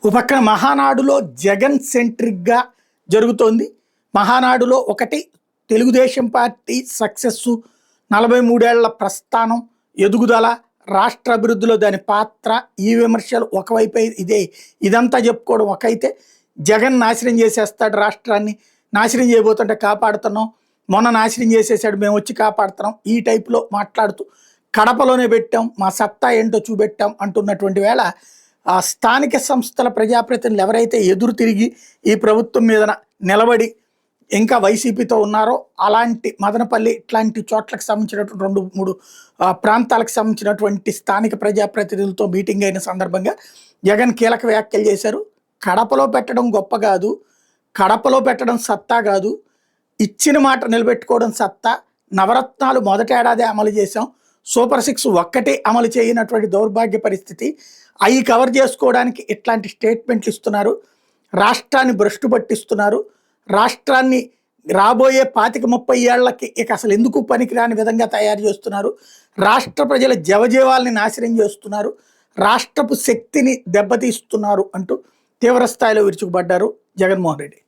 ఓ పక్కన మహానాడులో జగన్ సెంట్రిక్గా జరుగుతోంది. మహానాడులో ఒకటి తెలుగుదేశం పార్టీ సక్సెస్సు, 43 ఏళ్ల ప్రస్థానం, ఎదుగుదల, రాష్ట్ర అభివృద్ధిలో దాని పాత్ర, ఈ విమర్శలు ఒకవైపు ఇదంతా చెప్పుకోవడం ఒకైతే, జగన్ నాశనం చేసేస్తాడు రాష్ట్రాన్ని, నాశనం చేయబోతుంటే కాపాడుతున్నాం, మొన్న నాశనం చేసేసాడు మేము వచ్చి కాపాడుతున్నాం, ఈ టైపులో మాట్లాడుతూ కడపలోనే పెట్టాం మా సత్తా ఏంటో చూపెట్టాం అంటున్నటువంటి వేళ ఆ స్థానిక సంస్థల ప్రజాప్రతినిధులు ఎవరైతే ఎదురు తిరిగి ఈ ప్రభుత్వం మీద నిలబడి ఇంకా వైసీపీతో ఉన్నారో అలాంటి మదనపల్లి ఇట్లాంటి చోట్లకు సంబంధించినటువంటి 2-3 ప్రాంతాలకు సంబంధించినటువంటి స్థానిక ప్రజాప్రతినిధులతో మీటింగ్ అయిన సందర్భంగా జగన్ కీలక వ్యాఖ్యలు చేశారు. కడపలో పెట్టడం గొప్ప కాదు, కడపలో పెట్టడం సత్తా కాదు, ఇచ్చిన మాట నిలబెట్టుకోవడం సత్తా. నవరత్నాలు మొదటేడాదే అమలు చేశాం, సూపర్ 6 ఒక్కటే అమలు చేయనటువంటి దౌర్భాగ్య పరిస్థితి. అవి కవర్ చేసుకోవడానికి ఇట్లాంటి స్టేట్మెంట్లు ఇస్తున్నారు, రాష్ట్రాన్ని భ్రష్టు పట్టిస్తున్నారు, రాష్ట్రాన్ని రాబోయే 25-30 ఏళ్లకి ఇక అసలు ఎందుకు పనికిరాని విధంగా తయారు చేస్తున్నారు, రాష్ట్ర ప్రజల జవజీవాల్ని నాశనం చేస్తున్నారు, రాష్ట్రపు శక్తిని దెబ్బతీస్తున్నారు అంటూ తీవ్రస్థాయిలో విరుచుకుపడ్డారు జగన్మోహన్ రెడ్డి.